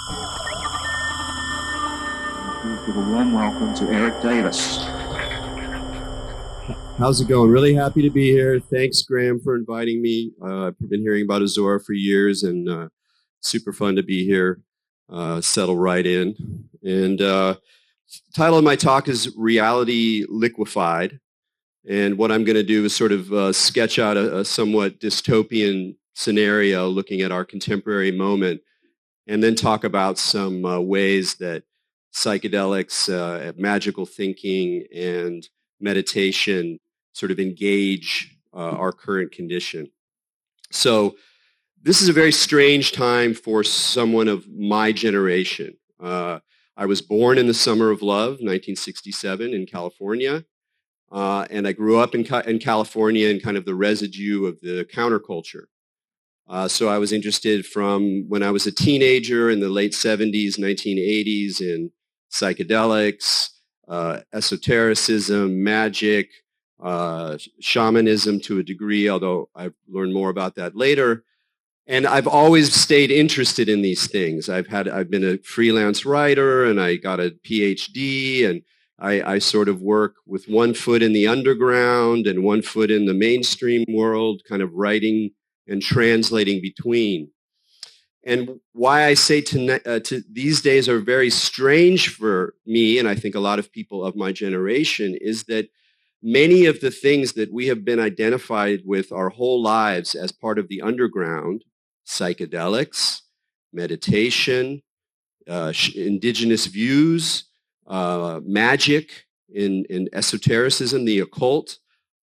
Please give a warm welcome to Eric Davis. How's it going? Really happy to be here. Thanks, Graham, for inviting me. I've been hearing about Azora for years, and super fun to be here. Settle right in. And the title of my talk is Reality Liquefied. And what I'm going to do is sort of sketch out a somewhat dystopian scenario looking at our contemporary moment, and then talk about some ways that psychedelics, magical thinking, and meditation sort of engage our current condition. So this is a very strange time for someone of my generation. I was born in the summer of love, 1967, in California. And I grew up in California in kind of the residue of the counterculture. So I was interested from when I was a teenager in the late 70s, 1980s in psychedelics, esotericism, magic, shamanism to a degree, although I've learned more about that later. And I've always stayed interested in these things. I've been a freelance writer, and I got a PhD, and I sort of work with one foot in the underground and one foot in the mainstream world, kind of writing and translating between. And why I say these days are very strange for me, and I think a lot of people of my generation, is that many of the things that we have been identified with our whole lives as part of the underground, psychedelics, meditation, indigenous views, magic, in esotericism, the occult,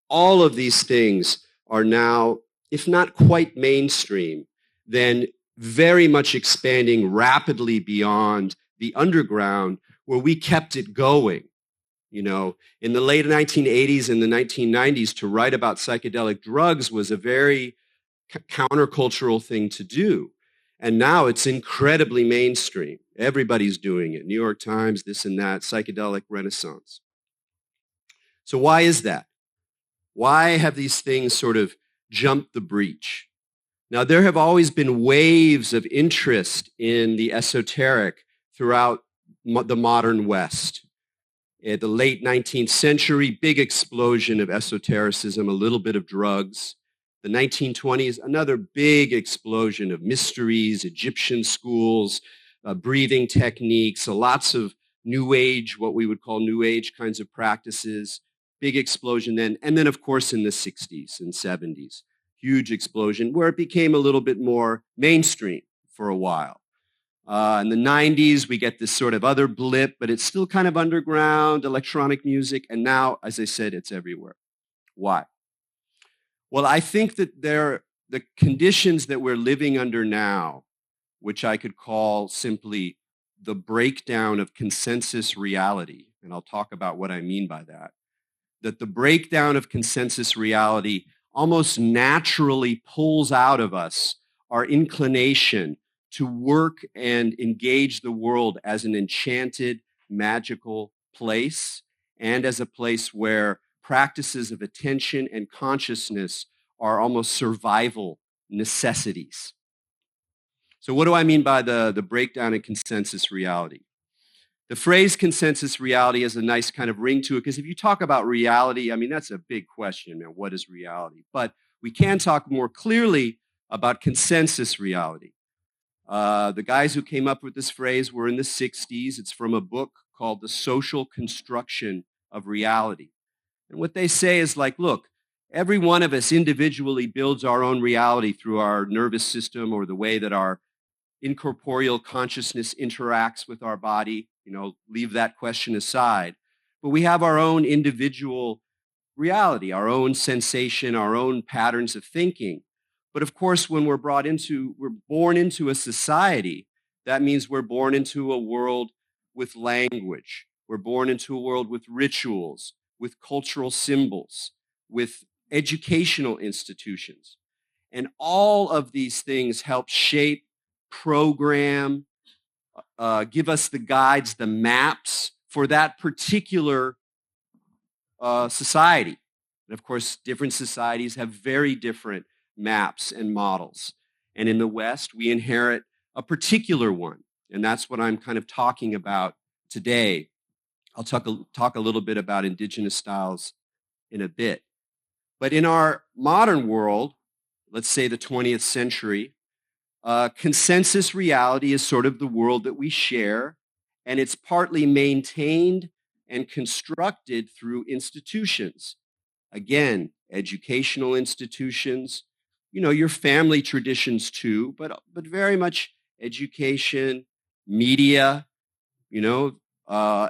all of these things are now, if not quite mainstream, then very much expanding rapidly beyond the underground where we kept it going. You know, in the late 1980s and the 1990s, to write about psychedelic drugs was a very countercultural thing to do. And now it's incredibly mainstream. Everybody's doing it. New York Times, this and that, psychedelic renaissance. So why is that? Why have these things sort of jumped the breach? Now, there have always been waves of interest in the esoteric throughout the modern West. In the late 19th century, big explosion of esotericism, a little bit of drugs. The 1920s, another big explosion of mysteries, Egyptian schools, breathing techniques, lots of New Age, what we would call New Age kinds of practices. Big explosion then. And then, of course, in the 60s and 70s, huge explosion where it became a little bit more mainstream for a while. In the 90s, we get this sort of other blip, but it's still kind of underground, electronic music. And now, as I said, it's everywhere. Why? Well, I think that the conditions that we're living under now, which I could call simply the breakdown of consensus reality, and I'll talk about what I mean by that the breakdown of consensus reality almost naturally pulls out of us our inclination to work and engage the world as an enchanted, magical place, and as a place where practices of attention and consciousness are almost survival necessities. So what do I mean by the breakdown in consensus reality? The phrase consensus reality has a nice kind of ring to it, because if you talk about reality, I mean, that's a big question, man. What is reality? But we can talk more clearly about consensus reality. The guys who came up with this phrase were in the 60s. It's from a book called The Social Construction of Reality. And what they say is like, look, every one of us individually builds our own reality through our nervous system or the way that our incorporeal consciousness interacts with our body. You know, leave that question aside. But we have our own individual reality, our own sensation, our own patterns of thinking. But of course, when we're born into a society, that means we're born into a world with language. We're born into a world with rituals, with cultural symbols, with educational institutions. And all of these things help shape, program, give us the guides, the maps for that particular society. And of course, different societies have very different maps and models. And in the West, we inherit a particular one, And that's what I'm kind of talking about today. I'll talk a little bit about indigenous styles in a bit. But in our modern world, let's say the 20th century, consensus reality is sort of the world that we share, and it's partly maintained and constructed through institutions. Again, educational institutions, your family traditions too, but very much education, media,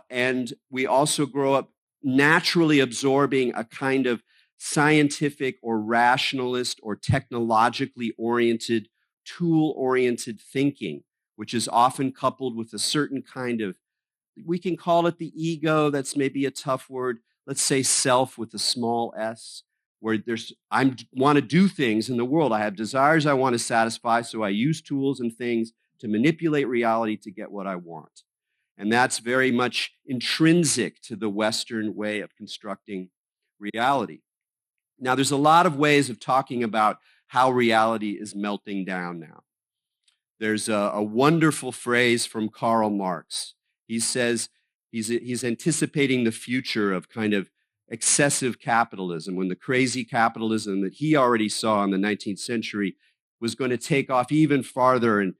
and we also grow up naturally absorbing a kind of scientific or rationalist or technologically oriented, tool-oriented thinking, which is often coupled with a certain kind of, we can call it the ego, that's maybe a tough word, let's say self with a small s, where I want to do things in the world. I have desires I want to satisfy, so I use tools and things to manipulate reality to get what I want. And that's very much intrinsic to the Western way of constructing reality. Now, there's a lot of ways of talking about how reality is melting down now. There's a wonderful phrase from Karl Marx. He says he's anticipating the future of kind of excessive capitalism, when the crazy capitalism that he already saw in the 19th century was going to take off even farther and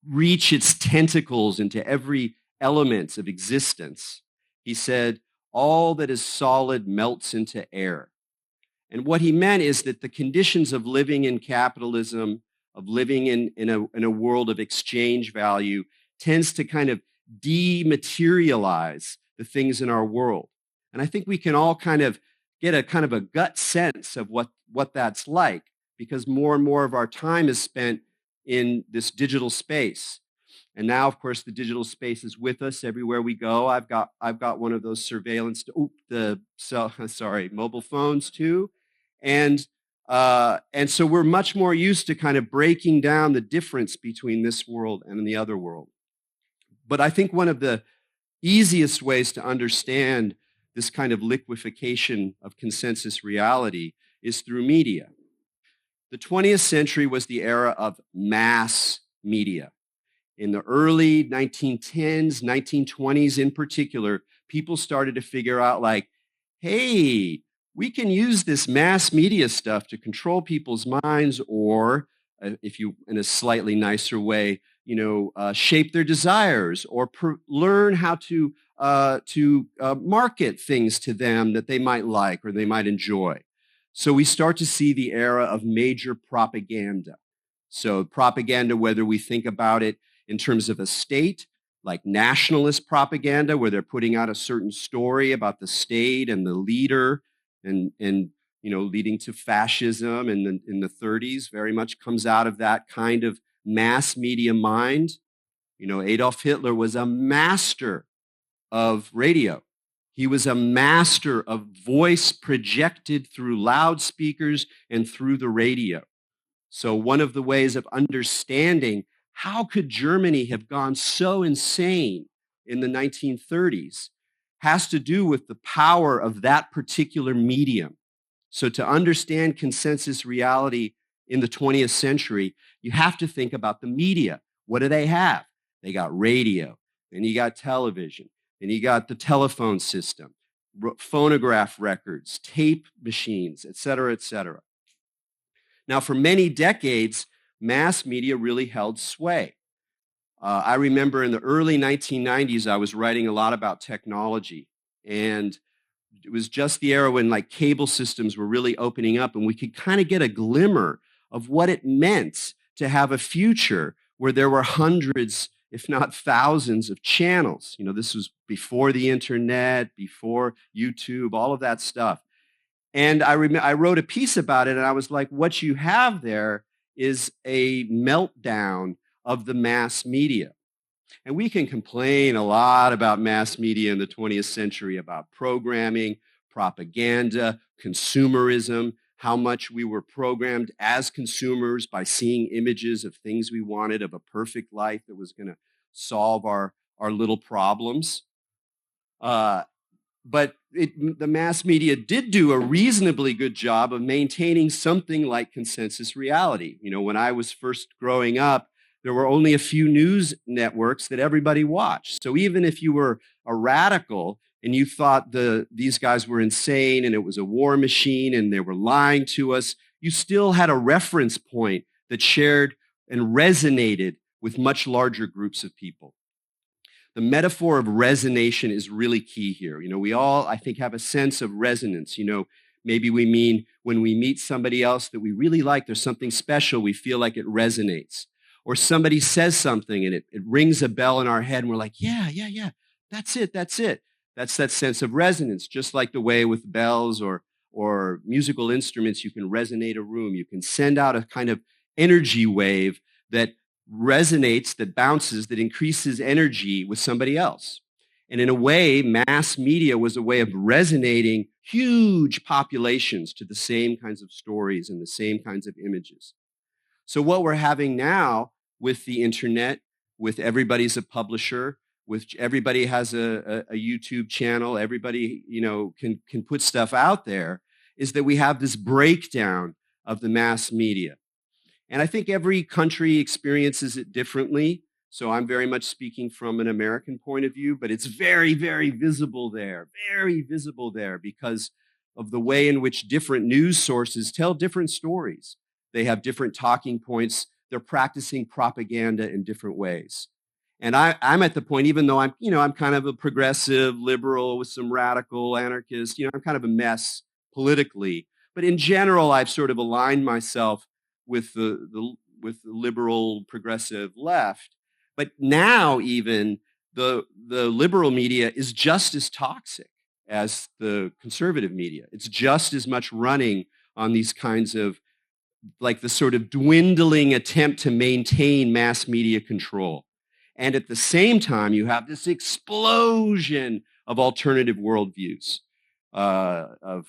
reach its tentacles into every element of existence. He said, all that is solid melts into air. And what he meant is that the conditions of living in capitalism, of living in a world of exchange value, tends to kind of dematerialize the things in our world. And I think we can all kind of get a kind of a gut sense of what that's like, because more and more of our time is spent in this digital space. And now, of course, the digital space is with us everywhere we go. I've got one of those surveillance, mobile phones too. And so we're much more used to kind of breaking down the difference between this world and the other world. But I think one of the easiest ways to understand this kind of liquefaction of consensus reality is through media. The 20th century was the era of mass media. In the early 1910s, 1920s in particular, people started to figure out like, hey, we can use this mass media stuff to control people's minds, or if you, in a slightly nicer way, shape their desires, or learn how to market things to them that they might like or they might enjoy. So we start to see the era of major propaganda. So propaganda, whether we think about it in terms of a state, like nationalist propaganda, where they're putting out a certain story about the state and the leader, and leading to fascism in the 30s, very much comes out of that kind of mass media mind. Adolf Hitler was a master of radio. He was a master of voice projected through loudspeakers and through the radio. So one of the ways of understanding how could Germany have gone so insane in the 1930s has to do with the power of that particular medium. So to understand consensus reality in the 20th century, you have to think about the media. What do they have? They got radio, and you got television, and you got the telephone system, phonograph records, tape machines, et cetera, et cetera. Now, for many decades, mass media really held sway. I remember in the early 1990s, I was writing a lot about technology, and it was just the era when like cable systems were really opening up, and we could kind of get a glimmer of what it meant to have a future where there were hundreds, if not thousands, of channels. This was before the internet, before YouTube, all of that stuff. And I wrote a piece about it, and I was like, what you have there is a meltdown of the mass media. And we can complain a lot about mass media in the 20th century, about programming, propaganda, consumerism, how much we were programmed as consumers by seeing images of things we wanted, of a perfect life that was going to solve our little problems. But the mass media did do a reasonably good job of maintaining something like consensus reality. When I was first growing up, there were only a few news networks that everybody watched. So even if you were a radical and you thought these guys were insane and it was a war machine and they were lying to us, you still had a reference point that shared and resonated with much larger groups of people. The metaphor of resonation is really key here. We all, I think, have a sense of resonance. Maybe we mean when we meet somebody else that we really like, there's something special, we feel like it resonates. Or somebody says something and it rings a bell in our head and we're like, yeah, that's it. That's that sense of resonance, just like the way with bells or musical instruments, you can resonate a room. You can send out a kind of energy wave that resonates, that bounces, that increases energy with somebody else. And in a way, mass media was a way of resonating huge populations to the same kinds of stories and the same kinds of images. So what we're having now with the internet, with everybody's a publisher, with everybody has a YouTube channel, everybody can put stuff out there, is that we have this breakdown of the mass media. And I think every country experiences it differently. So I'm very much speaking from an American point of view, but it's very, very visible there because of the way in which different news sources tell different stories. They have different talking points. They're practicing propaganda in different ways. And I'm at the point, even though I'm kind of a progressive liberal with some radical anarchist, I'm kind of a mess politically. But in general, I've sort of aligned myself with the liberal progressive left. But now even the liberal media is just as toxic as the conservative media. It's just as much running on these kinds of, like, the sort of dwindling attempt to maintain mass media control. And at the same time, you have this explosion of alternative worldviews, of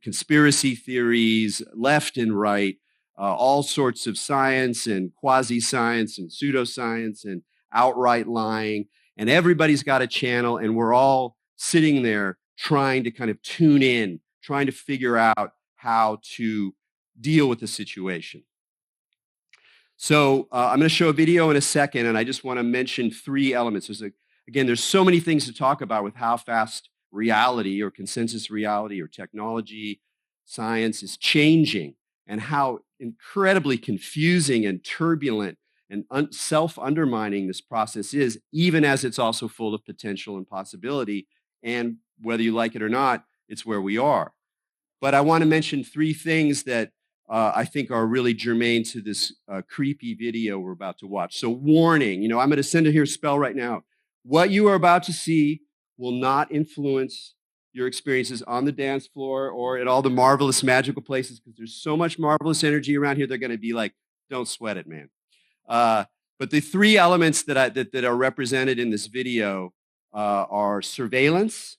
conspiracy theories, left and right, all sorts of science and quasi-science and pseudoscience and outright lying. And everybody's got a channel, and we're all sitting there trying to kind of tune in, trying to figure out how to deal with the situation. So I'm going to show a video in a second, and I just want to mention 3 elements. There's so many things to talk about with how fast reality or consensus reality or technology, science is changing, and how incredibly confusing and turbulent and self-undermining this process is, even as it's also full of potential and possibility. And whether you like it or not, it's where we are. But I want to mention 3 things that I think are really germane to this creepy video we're about to watch. So warning, I'm going to send it here, spell right now. What you are about to see will not influence your experiences on the dance floor or at all the marvelous, magical places, because there's so much marvelous energy around here. They're going to be like, don't sweat it, man. But the 3 elements that are represented in this video are surveillance.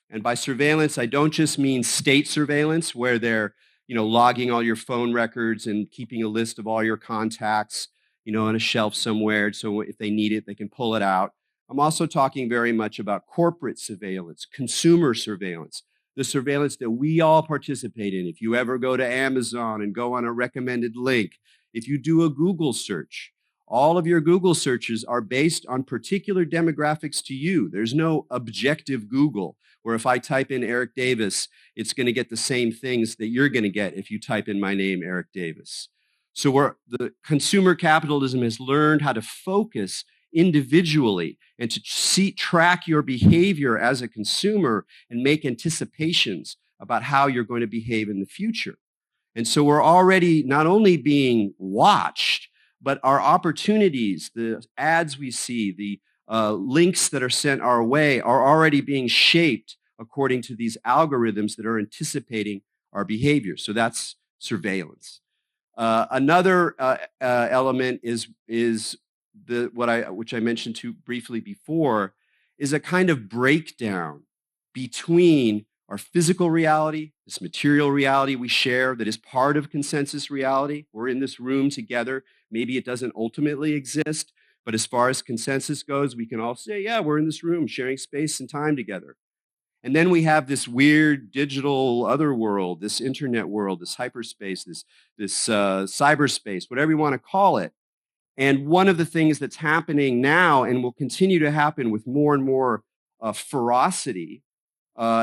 And by surveillance, I don't just mean state surveillance, where they're logging all your phone records and keeping a list of all your contacts, on a shelf somewhere, so if they need it, they can pull it out. I'm also talking very much about corporate surveillance, consumer surveillance, the surveillance that we all participate in. If you ever go to Amazon and go on a recommended link, if you do a Google search, all of your Google searches are based on particular demographics to you. There's no objective Google, where if I type in Eric Davis, it's going to get the same things that you're going to get if you type in my name, Eric Davis. So the consumer capitalism has learned how to focus individually and to track your behavior as a consumer and make anticipations about how you're going to behave in the future. And so we're already not only being watched, but our opportunities, the ads we see, the links that are sent our way are already being shaped according to these algorithms that are anticipating our behavior. So that's surveillance. Another element is which I mentioned to briefly before, is a kind of breakdown between our physical reality, this material reality we share that is part of consensus reality. We're in this room together. Maybe it doesn't ultimately exist, but as far as consensus goes, we can all say, yeah, we're in this room sharing space and time together. And then we have this weird digital other world, this internet world, this hyperspace, this cyberspace, whatever you want to call it. And one of the things that's happening now and will continue to happen with more and more ferocity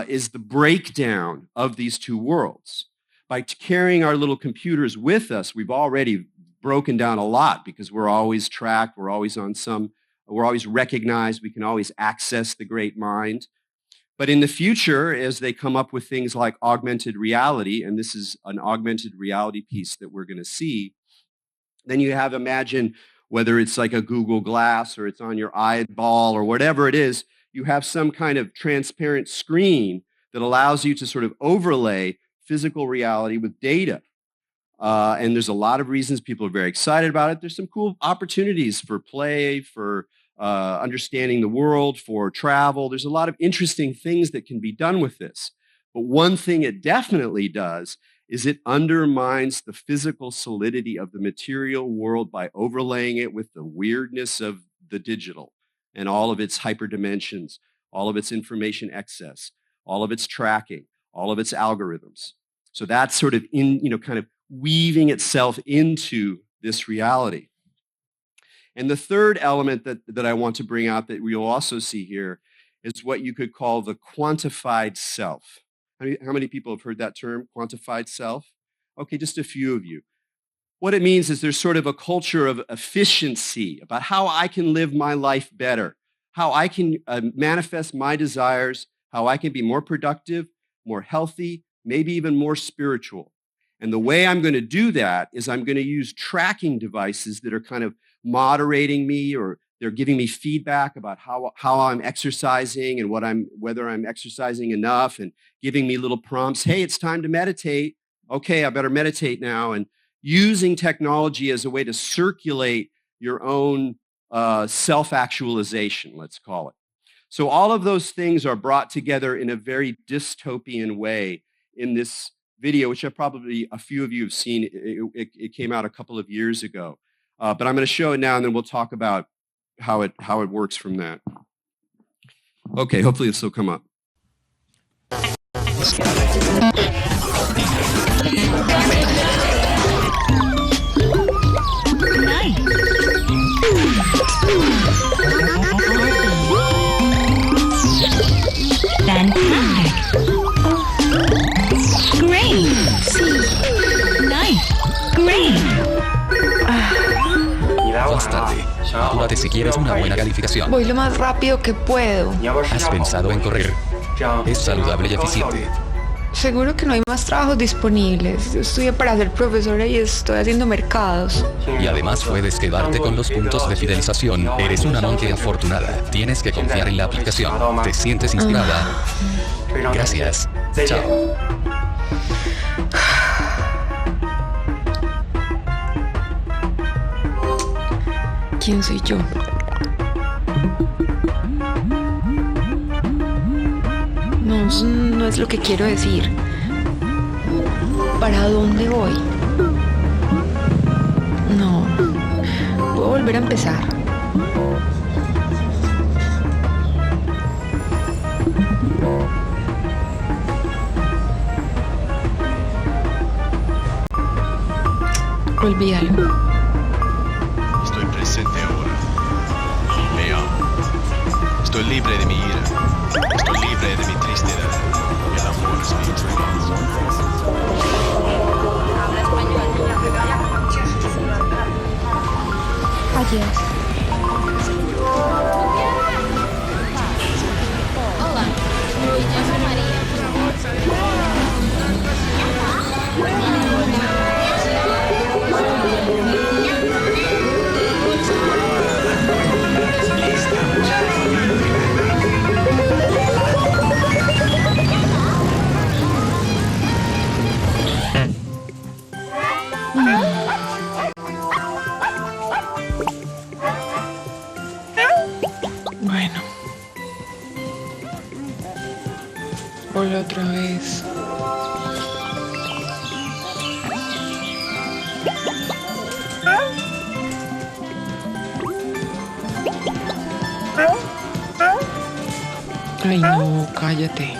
is the breakdown of these two worlds. By carrying our little computers with us, we've already broken down a lot because we're always tracked, we're always recognized, we can always access the great mind. But in the future, as they come up with things like augmented reality, and this is an augmented reality piece that we're going to see, then you have, imagine, whether it's like a Google Glass or it's on your eyeball or whatever it is, you have some kind of transparent screen that allows you to sort of overlay physical reality with data. And there's a lot of reasons people are very excited about it. There's some cool opportunities for play, for understanding the world, for travel. There's a lot of interesting things that can be done with this. But one thing it definitely does is it undermines the physical solidity of the material world by overlaying it with the weirdness of the digital and all of its hyperdimensions, all of its information excess, all of its tracking, all of its algorithms. So that's sort of kind of weaving itself into this reality. And the third element that I want to bring out that we'll also see here is what you could call the quantified self. How many people have heard that term, quantified self? Okay, just a few of you. What it means is there's sort of a culture of efficiency about how I can live my life better, how I can manifest my desires, how I can be more productive, more healthy, maybe even more spiritual. And the way I'm going to do that is I'm going to use tracking devices that are kind of moderating me, or they're giving me feedback about how I'm exercising and whether I'm exercising enough, and giving me little prompts. Hey, it's time to meditate. Okay, I better meditate now. And using technology as a way to circulate your own self-actualization, let's call it. So all of those things are brought together in a very dystopian way in this video, which probably a few of you have seen. It came out a couple of years ago. But I'm going to show it now, and then we'll talk about how it works from that. Okay, hopefully this will come up. Fantastic. Great. Nice. Great. Más tarde, apúrate si quieres una buena calificación. Voy lo más rápido que puedo. ¿Has pensado en correr? Es saludable y eficiente. Seguro que no hay más trabajos disponibles. Yo estudié para ser profesora y estoy haciendo mercados. Y además puedes quedarte con los puntos de fidelización. Eres una monje afortunada. Tienes que confiar en la aplicación. ¿Te sientes inspirada? Gracias. Chao. ¿Quién soy yo? No, eso no es lo que quiero decir. ¿Para dónde voy? No. Puedo volver a empezar. Olvídalo. Estoy presente ahora. Me amo. Estoy libre de mi ira. Estoy libre de mi tristeza. El amor es mi triunfo. Adiós. Olá, eu sou Maria. Bueno. Hola otra vez. Ay, no, cállate.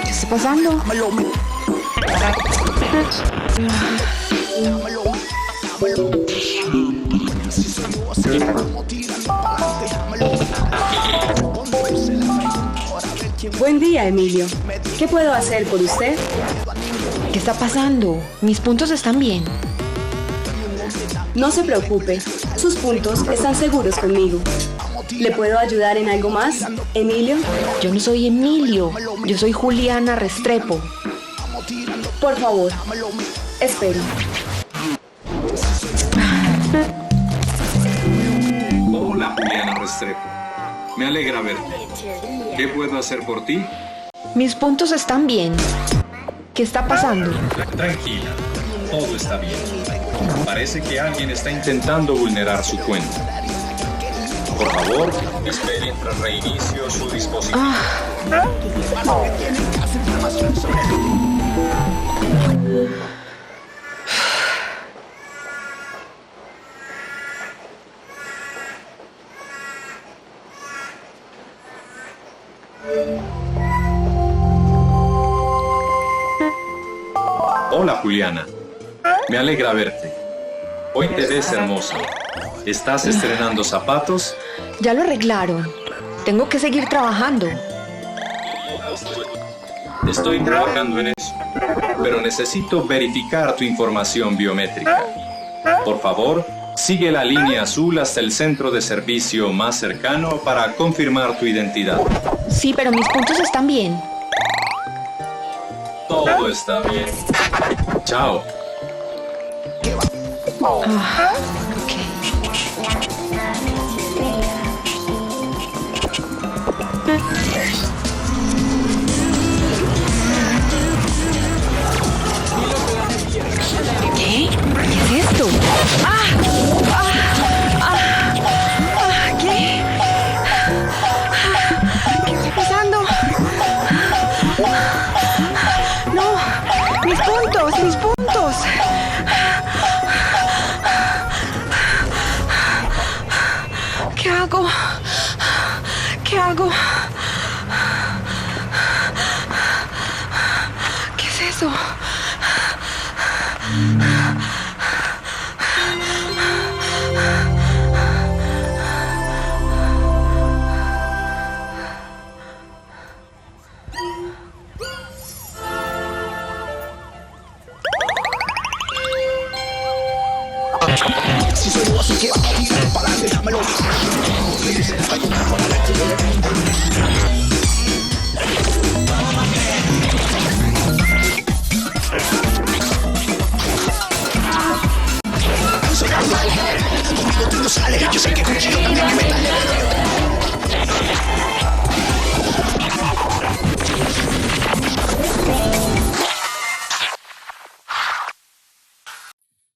¿Qué está pasando? Buen día, Emilio. ¿Qué puedo hacer por usted? ¿Qué está pasando? Mis puntos están bien. No se preocupe, sus puntos están seguros conmigo. ¿Le puedo ayudar en algo más, Emilio? Yo no soy Emilio, yo soy Juliana Restrepo. Por favor, espero. Hola, Juliana Restrepo. Me alegra verte. ¿Qué puedo hacer por ti? Mis puntos están bien. ¿Qué está pasando? Tranquila, todo está bien. Parece que alguien está intentando vulnerar su cuenta. Por favor, espere mientras reinicio su dispositivo. Hola, Juliana. Me alegra verte. Hoy te ves hermosa. ¿Estás estrenando zapatos? Ya lo arreglaron. Tengo que seguir trabajando. Estoy trabajando en eso, pero necesito verificar tu información biométrica. Por favor, sigue la línea azul hasta el centro de servicio más cercano para confirmar tu identidad. Sí, pero mis puntos están bien. Todo está bien. Chao. ¿Qué? ¿Qué es esto? ¿Qué? ¿Qué está pasando? No, mis puntos. ¿Qué hago? ¿Qué es eso?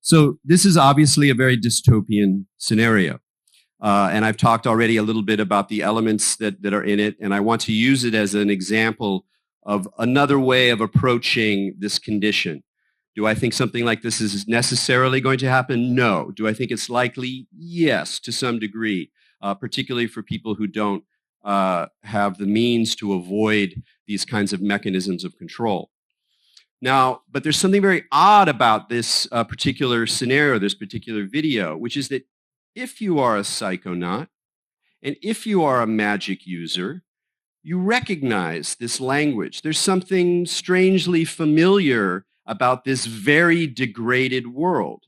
So this is obviously a very dystopian scenario. And I've talked already a little bit about the elements that are in it, and I want to use it as an example of another way of approaching this condition. Do I think something like this is necessarily going to happen? No. Do I think it's likely? Yes, to some degree, particularly for people who don't have the means to avoid these kinds of mechanisms of control. Now, but there's something very odd about this particular scenario, this particular video, which is that if you are a psychonaut and if you are a magic user, you recognize this language. There's something strangely familiar about this very degraded world.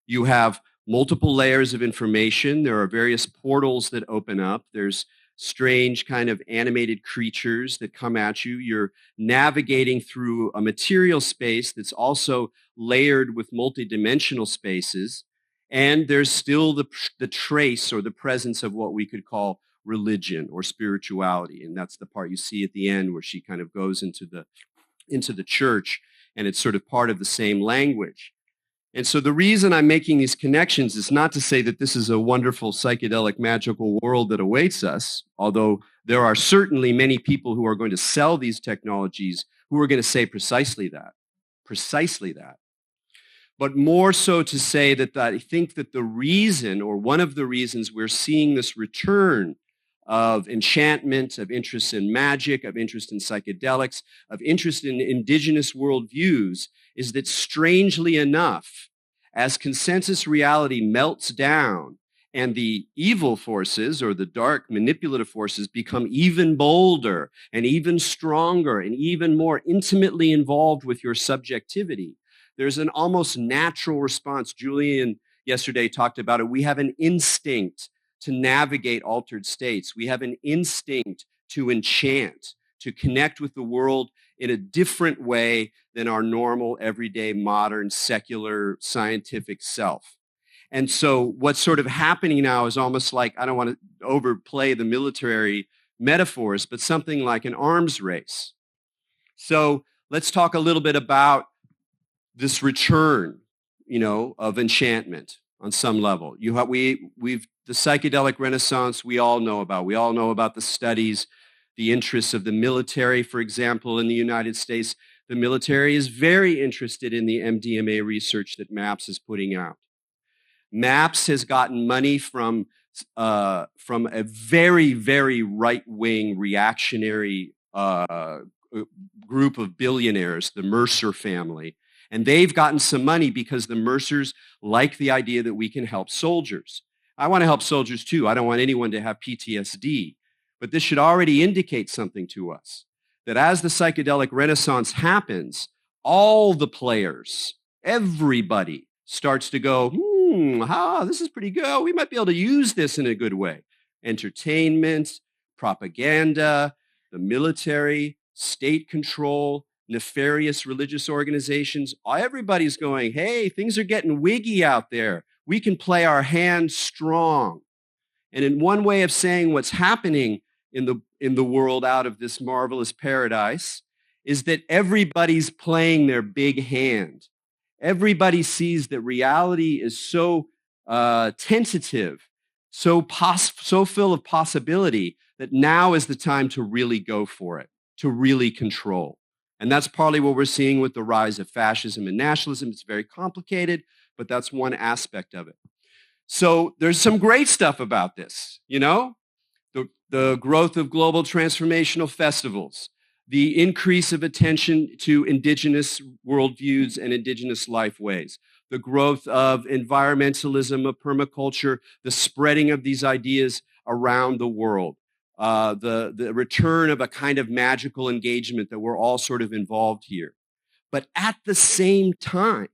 You have multiple layers of information. There are various portals that open up. There's strange kind of animated creatures that come at you. You're navigating through a material space that's also layered with multidimensional spaces. And there's still the trace or the presence of what we could call religion or spirituality. And that's the part you see at the end where she kind of goes into the church, and it's sort of part of the same language. And so the reason I'm making these connections is not to say that this is a wonderful psychedelic magical world that awaits us, although there are certainly many people who are going to sell these technologies who are going to say precisely that. But more so to say that I think that the reason, or one of the reasons we're seeing this return of enchantment, of interest in magic, of interest in psychedelics, of interest in indigenous worldviews, is that strangely enough, as consensus reality melts down and the evil forces or the dark manipulative forces become even bolder and even stronger and even more intimately involved with your subjectivity, there's an almost natural response. Julian yesterday talked about it. We have an instinct to navigate altered states. We have an instinct to enchant, to connect with the world in a different way than our normal, everyday, modern, secular, scientific self. And so what's sort of happening now is almost like, I don't want to overplay the military metaphors, but something like an arms race. So let's talk a little bit about this return, of enchantment on some level. The psychedelic renaissance we all know about. We all know about the studies, the interests of the military, for example, in the United States. The military is very interested in the MDMA research that MAPS is putting out. MAPS has gotten money from a very, very right-wing reactionary group of billionaires, the Mercer family. And they've gotten some money because the Mercers like the idea that we can help soldiers. I want to help soldiers too. I don't want anyone to have PTSD. But this should already indicate something to us, that as the psychedelic renaissance happens, all the players, everybody starts to go, this is pretty good. We might be able to use this in a good way. Entertainment, propaganda, the military, state control, nefarious religious organizations. Everybody's going, hey, things are getting wiggy out there. We can play our hand strong. And in one way of saying what's happening in the world out of this marvelous paradise is that everybody's playing their big hand. Everybody sees that reality is so tentative, so full of possibility, that now is the time to really go for it, to really control. And that's partly what we're seeing with the rise of fascism and nationalism. It's very complicated, but that's one aspect of it. So there's some great stuff about this, the growth of global transformational festivals, the increase of attention to indigenous worldviews and indigenous life ways, the growth of environmentalism, of permaculture, the spreading of these ideas around the world, the return of a kind of magical engagement that we're all sort of involved here. But at the same time,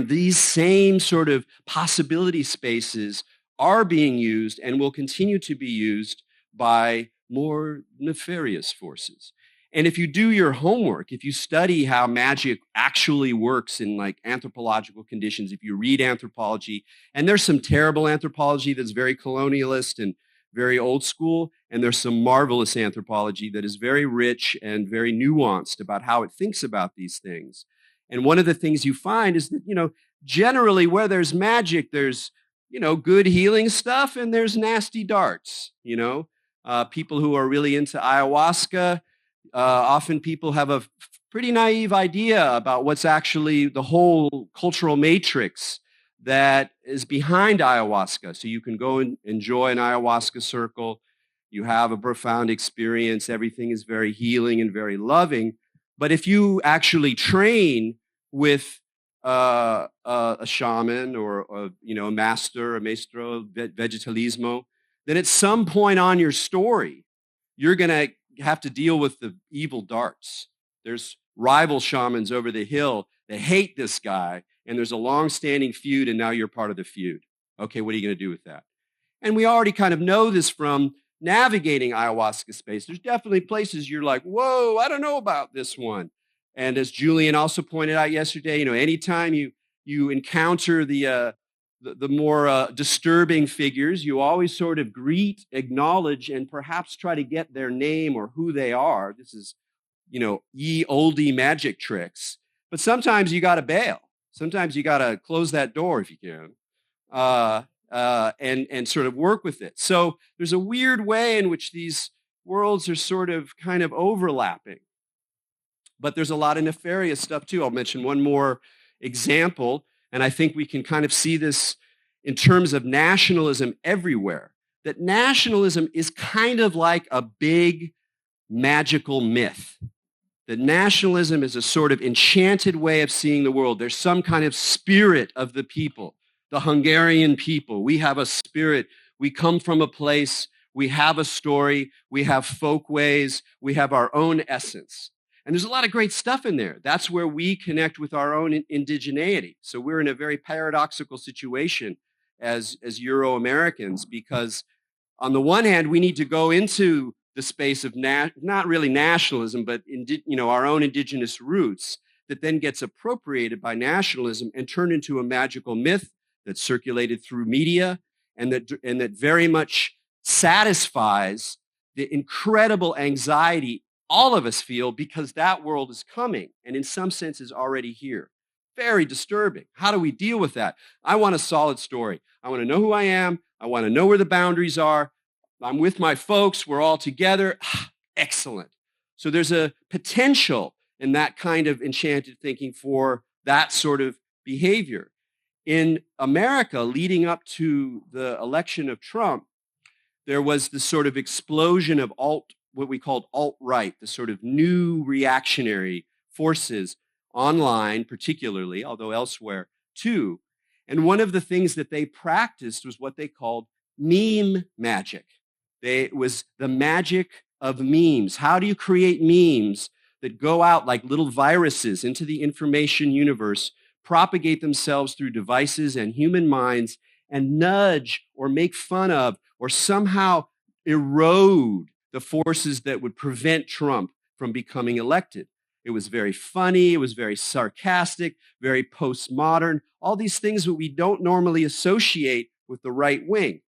these same sort of possibility spaces are being used and will continue to be used by more nefarious forces. And if you do your homework, if you study how magic actually works in like anthropological conditions, if you read anthropology, and there's some terrible anthropology that's very colonialist and very old school, and there's some marvelous anthropology that is very rich and very nuanced about how it thinks about these things. And one of the things you find is that, generally where there's magic, there's, good healing stuff and there's nasty darts, people who are really into ayahuasca, often people have a pretty naive idea about what's actually the whole cultural matrix that is behind ayahuasca. So you can go and enjoy an ayahuasca circle. You have a profound experience. Everything is very healing and very loving. But if you actually train with a shaman or a master, a maestro vegetalismo, then at some point on your story, you're going to have to deal with the evil darts. There's rival shamans over the hill that hate this guy, and there's a long-standing feud, and now you're part of the feud. Okay, what are you going to do with that? And we already kind of know this from navigating ayahuasca space. There's definitely places you're like, whoa, I don't know about this one. And as Julian also pointed out yesterday, anytime you encounter the more disturbing figures, you always sort of greet, acknowledge, and perhaps try to get their name or who they are. This is, ye olde magic tricks. But sometimes you got to bail. Sometimes you got to close that door if you can, and sort of work with it. So there's a weird way in which these worlds are sort of kind of overlapping. But there's a lot of nefarious stuff too. I'll mention one more example, and I think we can kind of see this in terms of nationalism everywhere. That nationalism is kind of like a big magical myth. That nationalism is a sort of enchanted way of seeing the world. There's some kind of spirit of the people, the Hungarian people. We have a spirit. We come from a place. We have a story. We have folkways. We have our own essence. And there's a lot of great stuff in there. That's where we connect with our own indigeneity. So we're in a very paradoxical situation as Euro-Americans, because on the one hand, we need to go into the space of not really nationalism, but our own indigenous roots that then gets appropriated by nationalism and turned into a magical myth that's circulated through media and that very much satisfies the incredible anxiety all of us feel because that world is coming and in some sense is already here. Very disturbing. How do we deal with that? I want a solid story. I want to know who I am. I want to know where the boundaries are. I'm with my folks. We're all together. Excellent. So there's a potential in that kind of enchanted thinking for that sort of behavior. In America, leading up to the election of Trump, there was this sort of explosion of what we called alt-right, the sort of new reactionary forces online particularly, although elsewhere too. And one of the things that they practiced was what they called meme magic. It was the magic of memes. How do you create memes that go out like little viruses into the information universe, propagate themselves through devices and human minds, and nudge or make fun of or somehow erode the forces that would prevent Trump from becoming elected? It was very funny. It was very sarcastic, very postmodern, all these things that we don't normally associate with the right wing.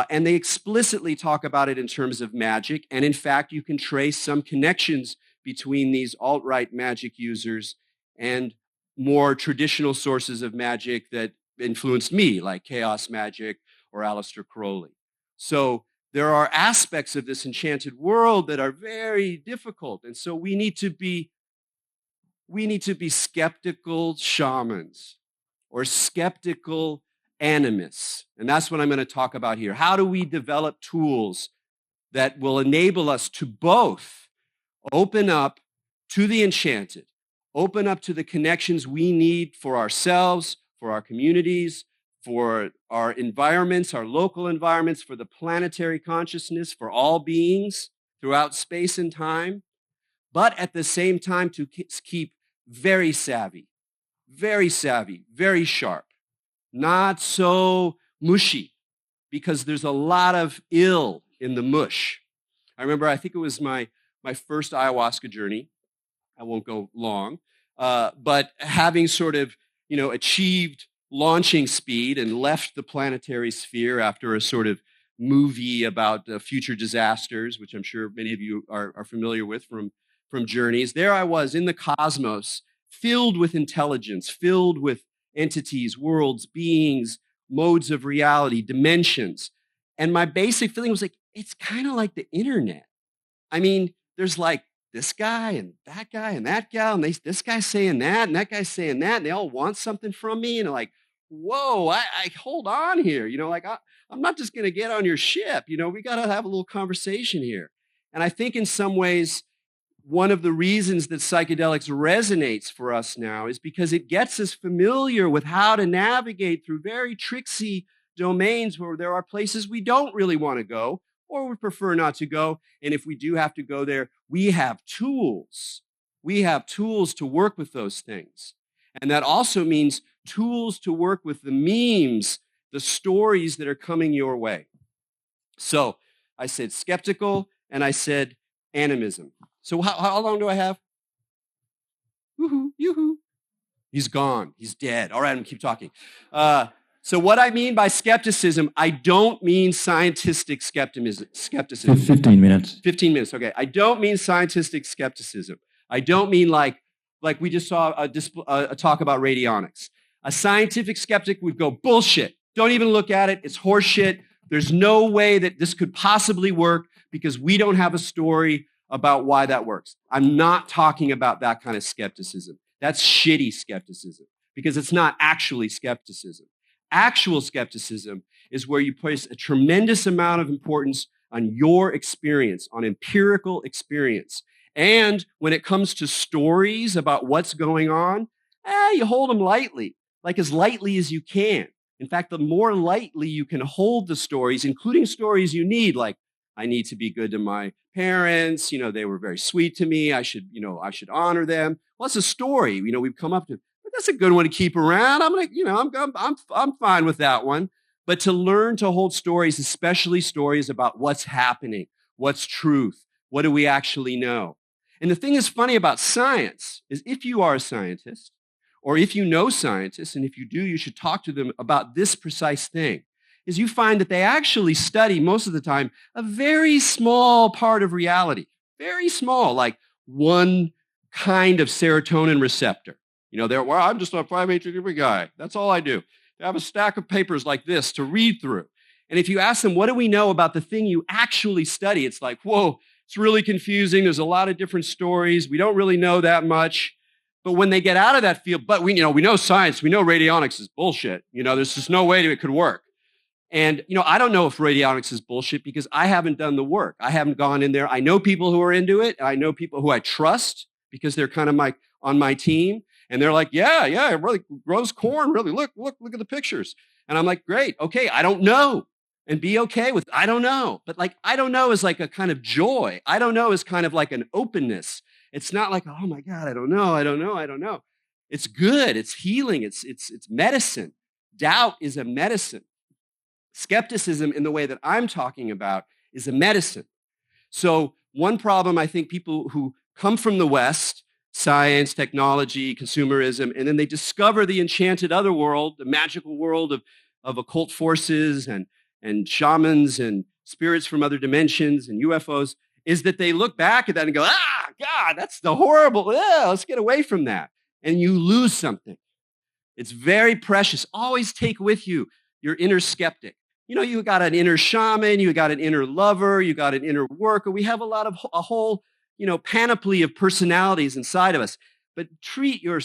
And they explicitly talk about it in terms of magic. And in fact, you can trace some connections between these alt-right magic users and more traditional sources of magic that influenced me, like chaos magic or Aleister Crowley. So there are aspects of this enchanted world that are very difficult. And so we need to be skeptical shamans or skeptical animists. And that's what I'm going to talk about here. How do we develop tools that will enable us to both open up to the enchanted, open up to the connections we need for ourselves, for our communities, for our environments, our local environments, for the planetary consciousness, for all beings throughout space and time, but at the same time to keep very savvy, very sharp, not so mushy, because there's a lot of ill in the mush. I remember, I think it was my first ayahuasca journey. I won't go long, but having sort of, achieved launching speed and left the planetary sphere after a sort of movie about future disasters, which I'm sure many of you are familiar with from journeys. There I was in the cosmos, filled with intelligence, filled with entities, worlds, beings, modes of reality, dimensions. And my basic feeling was like, it's kind of like the internet. I mean, there's like this guy and that guy and that gal, and this guy's saying that and that guy's saying that, and they all want something from me. And like, whoa, I hold on here. I'm not just going to get on your ship. We got to have a little conversation here. And I think in some ways, one of the reasons that psychedelics resonates for us now is because it gets us familiar with how to navigate through very tricksy domains where there are places we don't really want to go or would prefer not to go. And if we do have to go there, we have tools. We have tools to work with those things. And that also means tools to work with the memes, the stories that are coming your way. So I said skeptical and I said animism. So how long do I have? Woohoo, yoo-hoo. He's gone. He's dead. All right, I'm going to keep talking. So what I mean by skepticism, I don't mean scientific skepticism. 15 minutes. 15 minutes, okay. I don't mean scientific skepticism. I don't mean like Like we just saw a talk about radionics. A scientific skeptic would go, bullshit. Don't even look at it. It's horseshit. There's no way that this could possibly work because we don't have a story about why that works. I'm not talking about that kind of skepticism. That's shitty skepticism because it's not actually skepticism. Actual skepticism is where you place a tremendous amount of importance on your experience, on empirical experience. And when it comes to stories about what's going on, you hold them lightly, like as lightly as you can. In fact, the more lightly you can hold the stories, including stories you need, like, I need to be good to my parents, they were very sweet to me, I should honor them. Well, it's a story, we've come up to, but that's a good one to keep around. I'm fine with that one. But to learn to hold stories, especially stories about what's happening, what's truth, what do we actually know? And the thing that's funny about science is if you are a scientist, or if you know scientists, and if you do, you should talk to them about this precise thing, is you find that they actually study most of the time a very small part of reality, very small, like one kind of serotonin receptor. I'm just a 5-HTTP guy. That's all I do. I have a stack of papers like this to read through. And if you ask them, what do we know about the thing you actually study? It's like, whoa, it's really confusing. There's a lot of different stories. We don't really know that much. But when they get out of that field, but we know science, we know radionics is bullshit. There's just no way it could work. And, I don't know if radionics is bullshit because I haven't done the work. I haven't gone in there. I know people who are into it. And I know people who I trust because they're kind of on my team. And they're like, yeah, it really grows corn. Really, look at the pictures. And I'm like, great. Okay, I don't know. And be okay with, I don't know. But I don't know is like a kind of joy. I don't know is kind of like an openness. It's not like, oh my God, I don't know. It's good. It's healing. It's medicine. Doubt is a medicine. Skepticism in the way that I'm talking about is a medicine. So one problem I think people who come from the West, science, technology, consumerism, and then they discover the enchanted other world, the magical world of occult forces and shamans and spirits from other dimensions and UFOs, is that they look back at that and go, God, that's the horrible, let's get away from that. And you lose something. It's very precious. Always take with you your inner skeptic. You got an inner shaman, you got an inner lover, you got an inner worker. We have a whole panoply of personalities inside of us. But treat your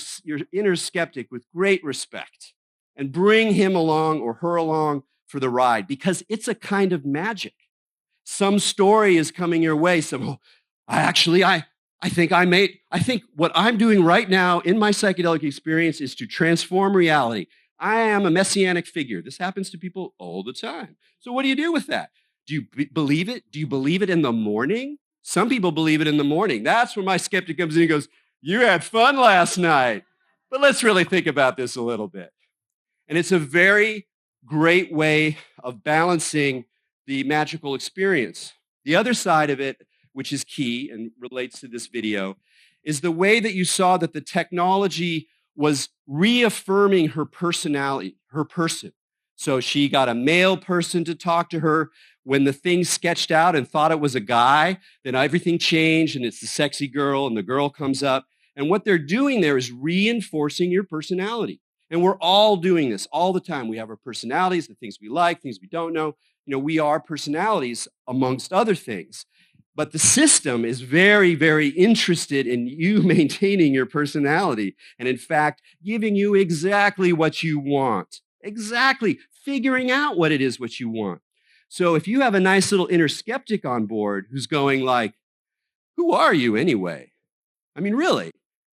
inner skeptic with great respect and bring him along or her along for the ride because it's a kind of magic. Some story is coming your way. I think what I'm doing right now in my psychedelic experience is to transform reality. I am a messianic figure. This happens to people all the time. So what do you do with that? Do you believe it? Do you believe it in the morning? Some people believe it in the morning. That's when my skeptic comes in and goes, you had fun last night. But let's really think about this a little bit. And it's a very great way of balancing the magical experience. The other side of it, which is key and relates to this video, is the way that you saw that the technology was reaffirming her personality, her person. So she got a male person to talk to her. When the thing sketched out and thought it was a guy, then everything changed and it's the sexy girl and the girl comes up. And what they're doing there is reinforcing your personality. And we're all doing this all the time. We have our personalities, the things we like, things we don't know. We are personalities amongst other things. But the system is very, very interested in you maintaining your personality and, in fact, giving you exactly what you want. Exactly. Figuring out what it is what you want. So if you have a nice little inner skeptic on board who's going like, who are you anyway? I mean, really?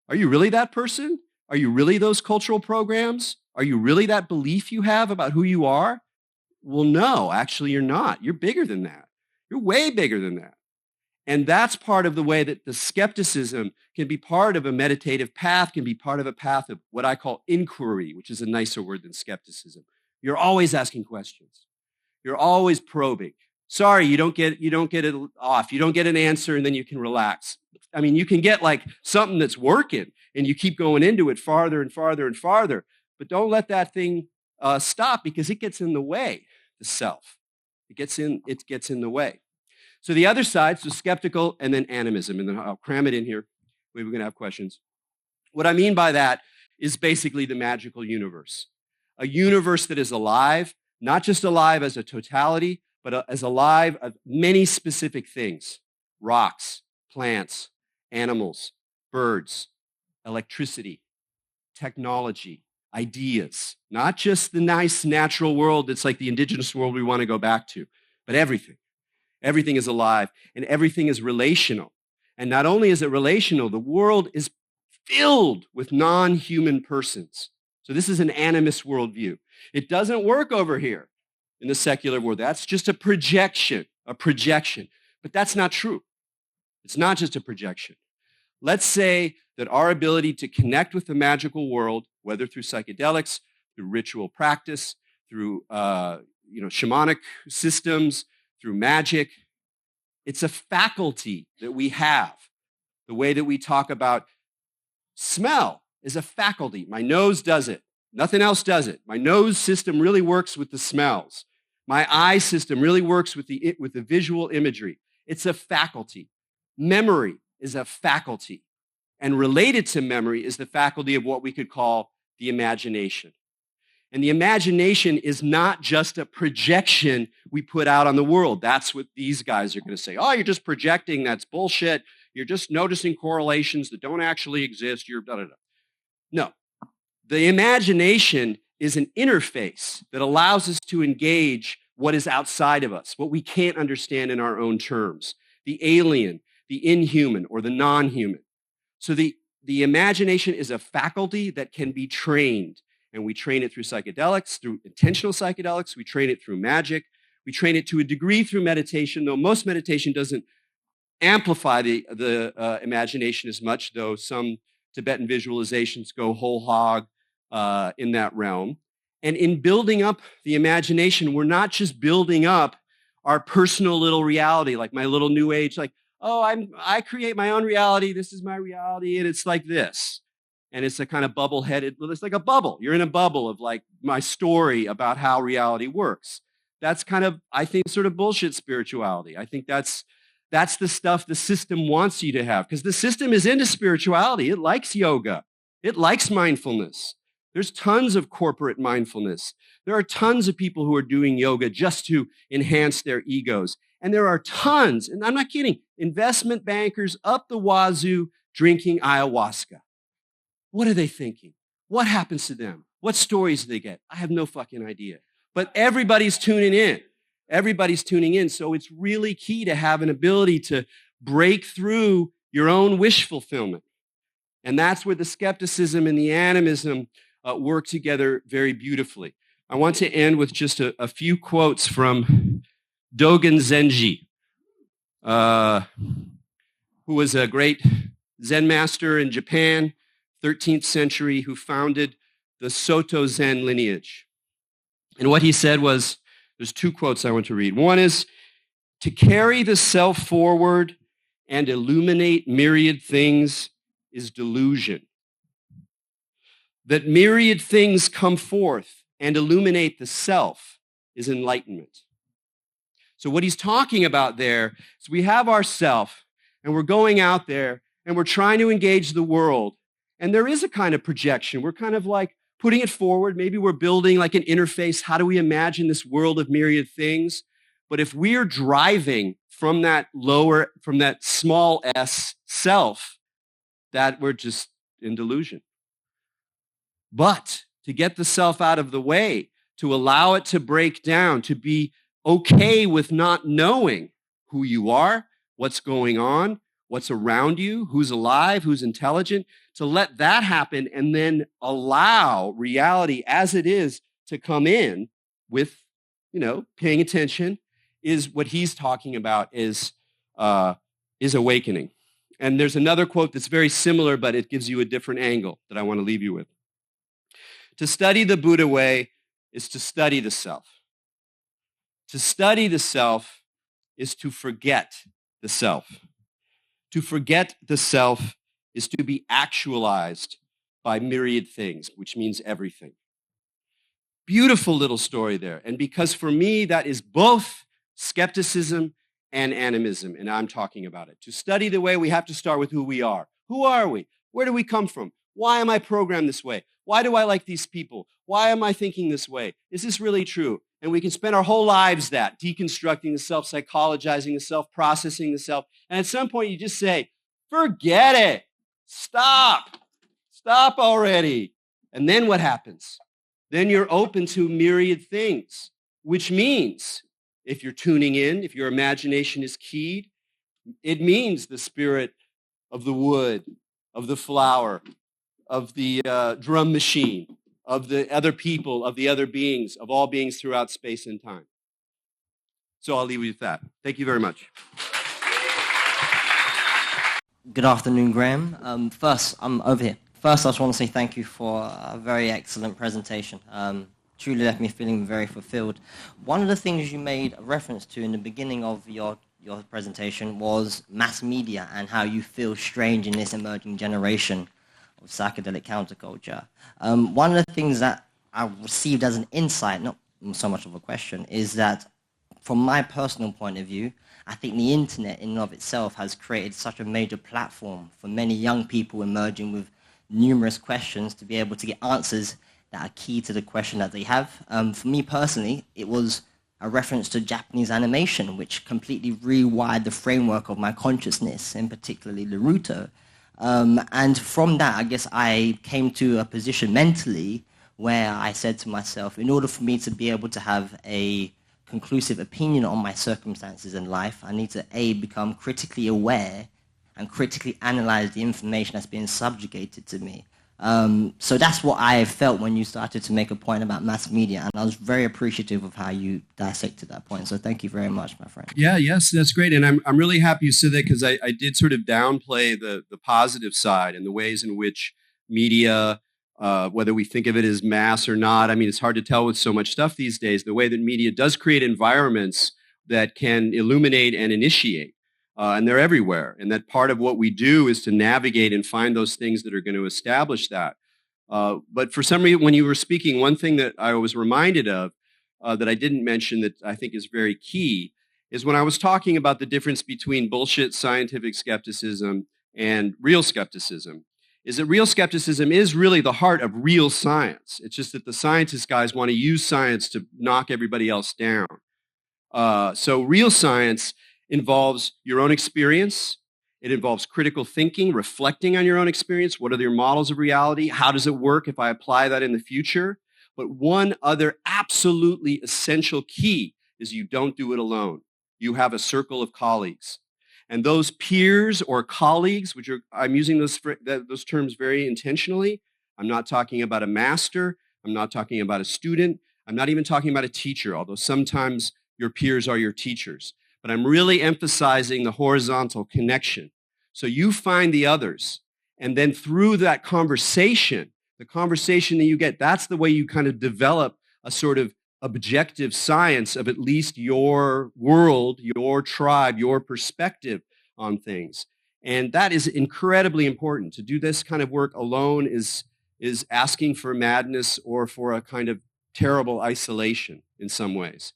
Are you really that person? Are you really those cultural programs? Are you really that belief you have about who you are? Well, no, actually you're not. You're bigger than that. You're way bigger than that. And that's part of the way that the skepticism can be part of a meditative path, can be part of a path of what I call inquiry, which is a nicer word than skepticism. You're always asking questions. You're always probing. Sorry, you don't get it off. You don't get an answer and then you can relax. I mean, you can get like something that's working and you keep going into it farther and farther and farther, but don't let that thing stop because it gets in the way, the self. It gets in the way. So the other side, so skeptical and then animism, and then I'll cram it in here. Maybe we're going to have questions. What I mean by that is basically the magical universe. A universe that is alive, not just alive as a totality, but as alive of many specific things: rocks, plants, animals, birds, electricity, technology, ideas. Not just the nice natural world that's like the indigenous world we want to go back to, but everything. Everything is alive and everything is relational. And not only is it relational, the world is filled with non-human persons. So this is an animist worldview. It doesn't work over here in the secular world. That's just a projection. But that's not true. It's not just a projection. Let's say that our ability to connect with the magical world, whether through psychedelics, through ritual practice, through shamanic systems, through magic, it's a faculty that we have. The way that we talk about smell is a faculty. My nose does it. Nothing else does it. My nose system really works with the smells. My eye system really works with the visual imagery. It's a faculty. Memory is a faculty. And related to memory is the faculty of what we could call the imagination. And the imagination is not just a projection we put out on the world. That's what these guys are going to say. Oh, you're just projecting. That's bullshit. You're just noticing correlations that don't actually exist. You're da-da-da. No. The imagination is an interface that allows us to engage what is outside of us, what we can't understand in our own terms, the alien, the inhuman, or the non-human. So the imagination is a faculty that can be trained. And we train it through psychedelics, through intentional psychedelics. We train it through magic. We train it to a degree through meditation, though most meditation doesn't amplify the imagination as much, though some Tibetan visualizations go whole hog in that realm. And in building up the imagination, we're not just building up our personal little reality, like my little new age, like, oh, I create my own reality. This is my reality, and it's like this. And it's a kind of bubble-headed, it's like a bubble. You're in a bubble of like my story about how reality works. That's kind of, I think, sort of bullshit spirituality. I think that's the stuff the system wants you to have, because the system is into spirituality. It likes yoga. It likes mindfulness. There's tons of corporate mindfulness. There are tons of people who are doing yoga just to enhance their egos. And there are tons, and I'm not kidding, investment bankers up the wazoo drinking ayahuasca. What are they thinking? What happens to them? What stories do they get? I have no fucking idea. But everybody's tuning in. Everybody's tuning in. So it's really key to have an ability to break through your own wish fulfillment. And that's where the skepticism and the animism work together very beautifully. I want to end with just a few quotes from Dogen Zenji, who was a great Zen master in Japan, 13th century, who founded the Soto Zen lineage. And what he said was, there's two quotes I want to read. One is, to carry the self forward and illuminate myriad things is delusion. That myriad things come forth and illuminate the self is enlightenment. So what he's talking about there is we have our self, and we're going out there, and we're trying to engage the world. And there is a kind of projection. We're kind of like putting it forward. Maybe we're building like an interface. How do we imagine this world of myriad things? But if we are driving from that small s self, that we're just in delusion. But to get the self out of the way, to allow it to break down, to be okay with not knowing who you are, what's going on, what's around you, who's alive, who's intelligent, to let that happen and then allow reality as it is to come in with, paying attention, is what he's talking about is awakening. And there's another quote that's very similar, but it gives you a different angle that I want to leave you with. To study the Buddha way is to study the self. To study the self is to forget the self. To forget the self is to be actualized by myriad things, which means everything. Beautiful little story there. And because for me, that is both skepticism and animism, and I'm talking about it. To study the way, we have to start with who we are. Who are we? Where do we come from? Why am I programmed this way? Why do I like these people? Why am I thinking this way? Is this really true? And we can spend our whole lives deconstructing the self, psychologizing the self, processing the self. And at some point you just say, forget it. Stop. Stop already. And then what happens? Then you're open to myriad things, which means if you're tuning in, if your imagination is keyed, it means the spirit of the wood, of the flower, of the drum machine, of the other people, of the other beings, of all beings throughout space and time. So I'll leave you with that. Thank you very much. Good afternoon, Graham. First, I'm over here. First, I just want to say thank you for a very excellent presentation. Truly left me feeling very fulfilled. One of the things you made a reference to in the beginning of your presentation was mass media and how you feel strange in this emerging generation of psychedelic counterculture. One of the things that I received as an insight, not so much of a question, is that from my personal point of view, I think the internet in and of itself has created such a major platform for many young people emerging with numerous questions to be able to get answers that are key to the question that they have. For me personally, it was a reference to Japanese animation, which completely rewired the framework of my consciousness, and particularly Naruto. And from that, I guess I came to a position mentally where I said to myself, in order for me to be able to have a conclusive opinion on my circumstances in life, I need to, A, become critically aware and critically analyze the information that's being subjugated to me. So that's what I felt when you started to make a point about mass media, and I was very appreciative of how you dissected that point. So thank you very much, my friend. Yes, that's great. And I'm really happy you said that, because I did sort of downplay the positive side and the ways in which media, whether we think of it as mass or not, I mean, it's hard to tell with so much stuff these days, the way that media does create environments that can illuminate and initiate. And they're everywhere. And that part of what we do is to navigate and find those things that are going to establish that. But for some reason, when you were speaking, one thing that I was reminded of that I didn't mention that I think is very key is when I was talking about the difference between bullshit scientific skepticism and real skepticism, is that real skepticism is really the heart of real science. It's just that the scientist guys want to use science to knock everybody else down. So real science involves your own experience. It involves critical thinking, reflecting on your own experience. What are your models of reality? How does it work if I apply that in the future? But one other absolutely essential key is you don't do it alone. You have a circle of colleagues. And those peers or colleagues, I'm using those terms very intentionally. I'm not talking about a master. I'm not talking about a student. I'm not even talking about a teacher, although sometimes your peers are your teachers. But I'm really emphasizing the horizontal connection. So you find the others, and then through that conversation, the conversation that you get, that's the way you kind of develop a sort of objective science of at least your world, your tribe, your perspective on things. And that is incredibly important. To do this kind of work alone is asking for madness or for a kind of terrible isolation in some ways.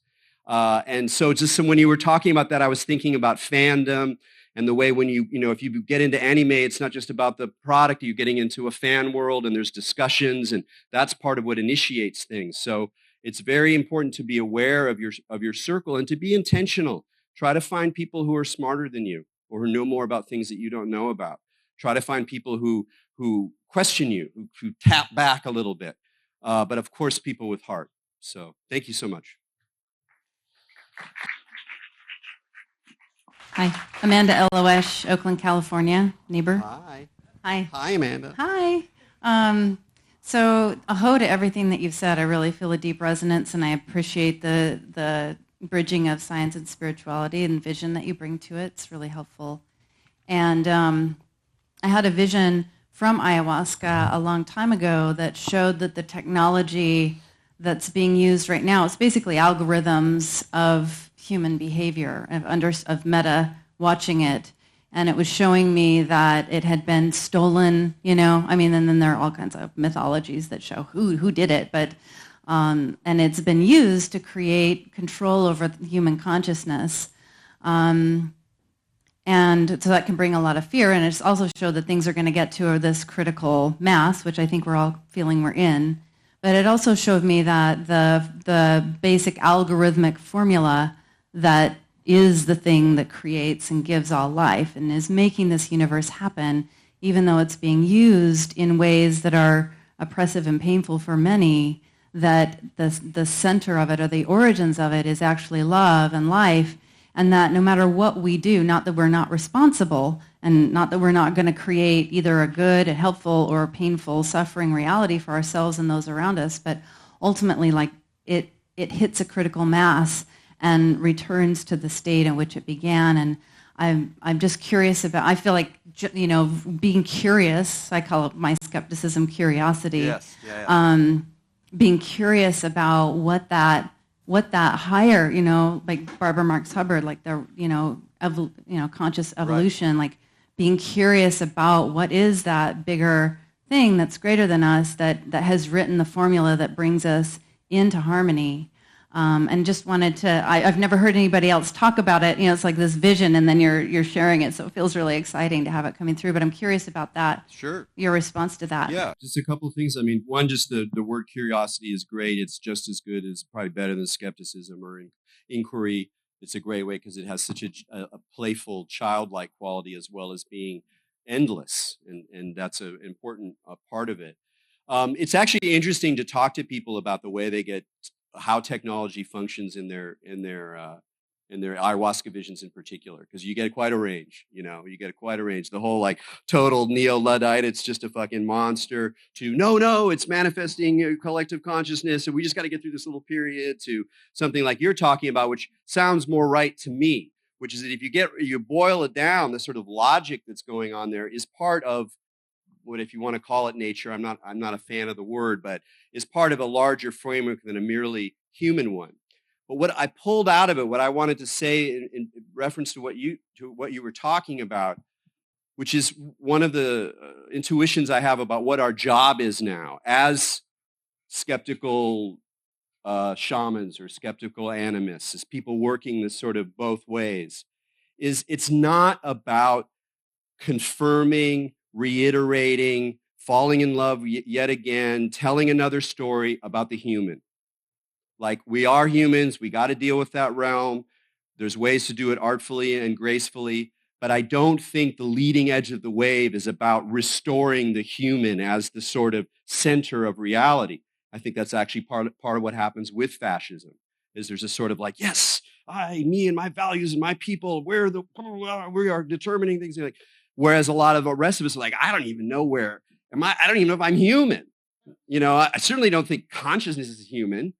And so just when you were talking about that, I was thinking about fandom and the way when if you get into anime, it's not just about the product, you're getting into a fan world and there's discussions, and that's part of what initiates things. So it's very important to be aware of your circle and to be intentional. Try to find people who are smarter than you or who know more about things that you don't know about. Try to find people who question you, who tap back a little bit. But of course, people with heart. So thank you so much. Hi, Amanda Eloesh, Oakland, California, neighbor. Hi. Hi. Hi, Amanda. Hi. So a ho to everything that you've said. I really feel a deep resonance, and I appreciate the bridging of science and spirituality and vision that you bring to it. It's really helpful. And I had a vision from ayahuasca a long time ago that showed that the technology that's being used right now, it's basically algorithms of human behavior, of meta watching it. And it was showing me that it had been stolen, and then there are all kinds of mythologies that show who did it, but and it's been used to create control over human consciousness. And And so that can bring a lot of fear, and it's also showed that things are going to get to this critical mass, which I think we're all feeling we're in. But it also showed me that the basic algorithmic formula that is the thing that creates and gives all life and is making this universe happen, even though it's being used in ways that are oppressive and painful for many, that the center of it or the origins of it is actually love and life, and that no matter what we do, not that we're not responsible and not that we're not going to create either a good, a helpful, or a painful, suffering reality for ourselves and those around us, but ultimately, like, it hits a critical mass and returns to the state in which it began. And I'm just curious about, I feel like, you know, being curious, I call it my skepticism curiosity. Yes. Yeah. Being curious about what that higher, you know, like Barbara Marx Hubbard, like the, conscious evolution, like being curious about what is that bigger thing that's greater than us that has written the formula that brings us into harmony. And just wanted to, I've never heard anybody else talk about it. You know, it's like this vision, and then you're sharing it, so it feels really exciting to have it coming through. But I'm curious about that. Sure. Your response to that. Yeah, just a couple of things. I mean, one, just the word curiosity is great. It's just as good as, probably better than skepticism or inquiry. It's a great way because it has such a playful, childlike quality as well as being endless, and that's an important part of it. It's actually interesting to talk to people about the way they get, how technology functions in their ayahuasca visions in particular, because you get quite a range. The whole like total neo-Luddite, it's just a fucking monster, to no, it's manifesting a collective consciousness, and we just got to get through this little period, to something like you're talking about, which sounds more right to me, which is that if you boil it down, the sort of logic that's going on there is part of what, if you want to call it nature, I'm not a fan of the word, but is part of a larger framework than a merely human one. But what I pulled out of it, what I wanted to say in reference to what you were talking about, which is one of the intuitions I have about what our job is now as skeptical shamans or skeptical animists, as people working this sort of both ways, is it's not about confirming, reiterating, falling in love yet again, telling another story about the human. Like, we are humans, we got to deal with that realm. There's ways to do it artfully and gracefully, but I don't think the leading edge of the wave is about restoring the human as the sort of center of reality. I think that's actually part of what happens with fascism, is there's a sort of like, yes, me and my values and my people, we are determining things. Like, whereas a lot of the rest of us are like, I don't even know where am I? I don't even know if I'm human. You know, I certainly don't think consciousness is human.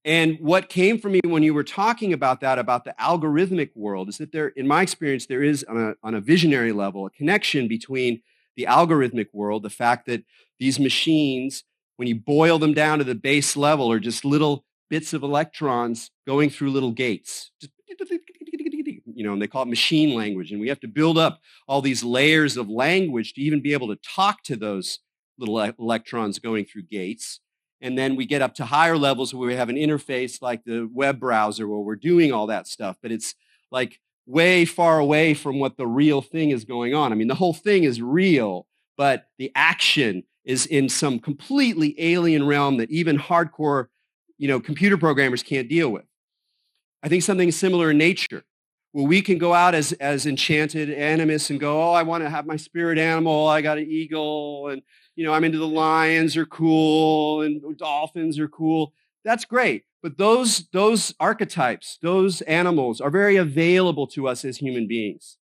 And what came from me when you were talking about that, about the algorithmic world, is that there, in my experience, there is on a visionary level, a connection between the algorithmic world, the fact that these machines, when you boil them down to the base level, are just little bits of electrons going through little gates. And they call it machine language. And we have to build up all these layers of language to even be able to talk to those little electrons going through gates. And then we get up to higher levels where we have an interface like the web browser where we're doing all that stuff. But it's like way far away from what the real thing is going on. I mean, the whole thing is real, but the action is in some completely alien realm that even hardcore, computer programmers can't deal with. I think something similar in nature, where we can go out as enchanted animists and go, I want to have my spirit animal. I got an eagle, and I'm into the lions are cool and dolphins are cool. That's great. But those archetypes, those animals are very available to us as human beings.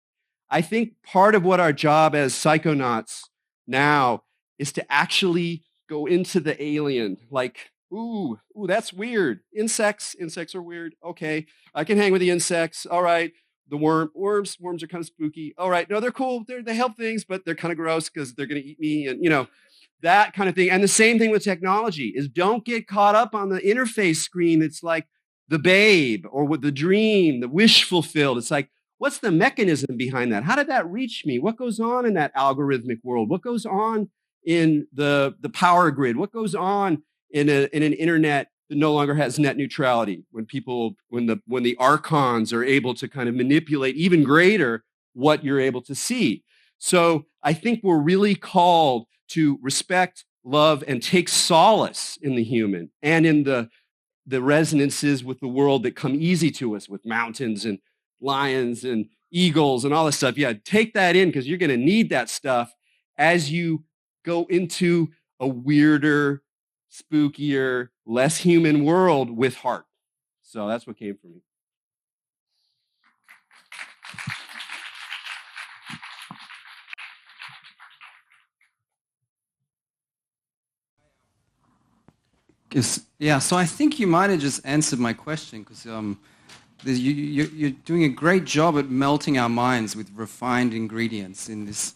I think part of what our job as psychonauts now is to actually go into the alien, like, ooh, that's weird. Insects are weird. Okay, I can hang with the insects. All right. The worms are kind of spooky. All right. No, they're cool. They help things, but they're kind of gross because they're going to eat me, and that kind of thing. And the same thing with technology is, don't get caught up on the interface screen. It's like the babe, or with the dream, the wish fulfilled. It's like, what's the mechanism behind that? How did that reach me? What goes on in that algorithmic world? What goes on in the power grid? What goes on in an internet that no longer has net neutrality, when the archons are able to kind of manipulate even greater what you're able to see. So I think we're really called to respect, love, and take solace in the human and in the resonances with the world that come easy to us, with mountains and lions and eagles and all this stuff. Yeah, take that in, because you're going to need that stuff as you go into a weirder, spookier, less human world with heart. So that's what came from me. Yeah, so I think you might have just answered my question, because you're doing a great job at melting our minds with refined ingredients in this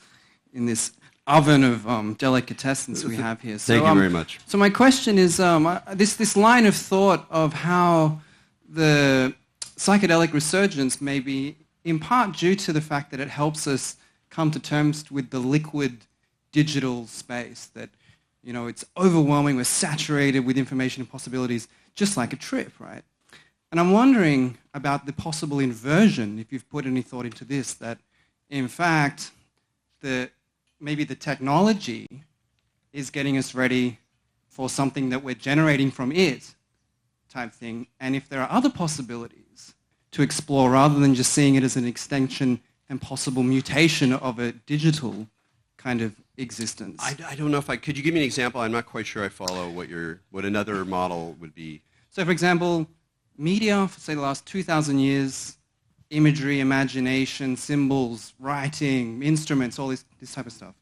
oven of delicatessens we have here. So, Thank you very much. So my question is, this line of thought of how the psychedelic resurgence may be in part due to the fact that it helps us come to terms with the liquid digital space, that it's overwhelming, we're saturated with information and possibilities, just like a trip, right? And I'm wondering about the possible inversion, if you've put any thought into this, that in fact, maybe the technology is getting us ready for something that we're generating from it, type thing, and if there are other possibilities to explore rather than just seeing it as an extension and possible mutation of a digital kind of existence. I don't know if could you give me an example? I'm not quite sure I follow what another model would be. So for example, media for say the last 2,000 years, imagery, imagination, symbols, writing, instruments, all this type of stuff.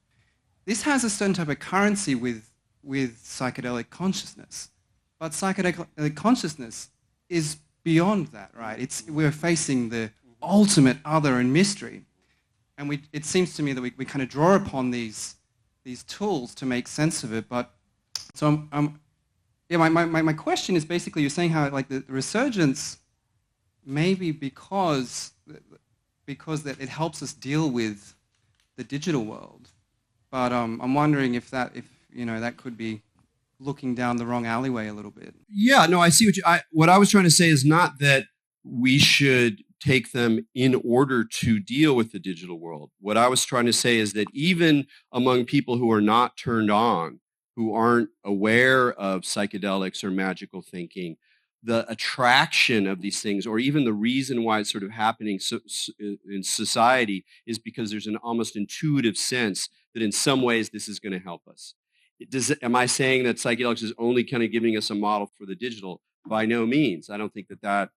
This has a certain type of currency with psychedelic consciousness. But psychedelic consciousness is beyond that, right? We're facing the ultimate other and mystery. And it seems to me that we kind of draw upon these tools to make sense of it. But so my question is basically, you're saying how like the resurgence maybe because that it helps us deal with the digital world. But I'm wondering if that could be looking down the wrong alleyway a little bit. Yeah, no, I see what I was trying to say is not that we should take them in order to deal with the digital world. What I was trying to say is that even among people who are not turned on, who aren't aware of psychedelics or magical thinking, the attraction of these things, or even the reason why it's sort of happening in society, is because there's an almost intuitive sense that in some ways this is going to help us. Am I saying that psychedelics is only kind of giving us a model for the digital? By no means. I don't think that.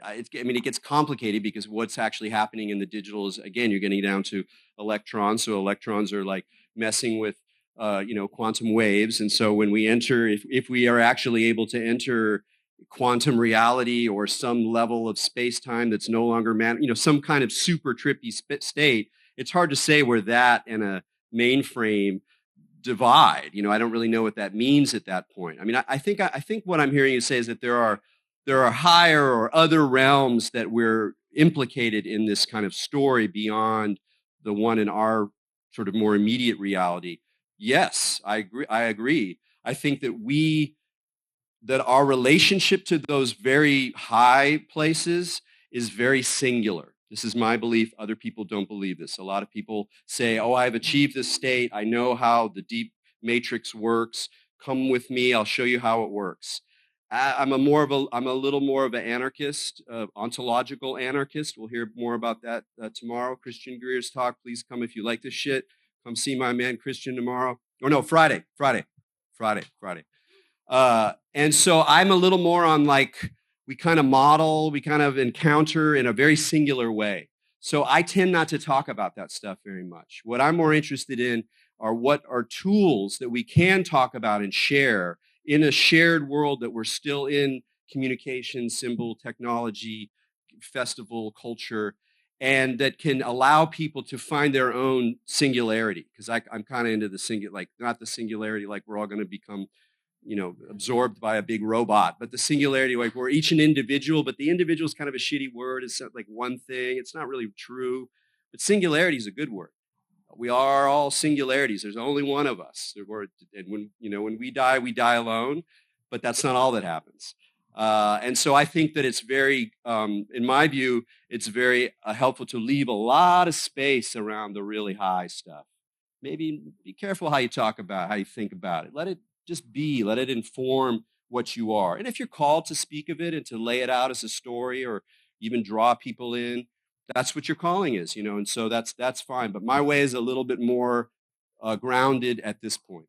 It gets complicated, because what's actually happening in the digital is, again, you're getting down to electrons. So electrons are like messing with, quantum waves. And so when we enter, if we are actually able to enter quantum reality or some level of space-time that's no longer, some kind of super trippy state, it's hard to say where that and a mainframe divide. I don't really know what that means at that point. I think what I'm hearing you say is that there are higher or other realms that we're implicated in this kind of story beyond the one in our sort of more immediate reality. Yes, I agree. I think that our relationship to those very high places is very singular. This is my belief. Other people don't believe this. A lot of people say, oh, I've achieved this state. I know how the deep matrix works. Come with me. I'll show you how it works. I'm a little more of an anarchist, ontological anarchist. We'll hear more about that tomorrow. Christian Greer's talk. Please come if you like this shit. Come see my man Christian tomorrow. Or no, Friday. And so I'm a little more on like, we kind of model, we kind of encounter in a very singular way. So I tend not to talk about that stuff very much. What I'm more interested in are what are tools that we can talk about and share in a shared world that we're still in: communication, symbol, technology, festival, culture, and that can allow people to find their own singularity. Because I'm kind of into the not the singularity like we're all going to become, absorbed by a big robot, but the singularity like we're each an individual, but the individual is kind of a shitty word. It's like one thing. It's not really true, but singularity is a good word. We are all singularities. There's only one of us. And when we die alone, but that's not all that happens. And so I think that it's very, in my view, it's very helpful to leave a lot of space around the really high stuff. Maybe be careful how you talk about it, how you think about it. Let it just be, let it inform what you are. And if you're called to speak of it and to lay it out as a story or even draw people in, that's what your calling is, and so that's fine. But my way is a little bit more grounded at this point.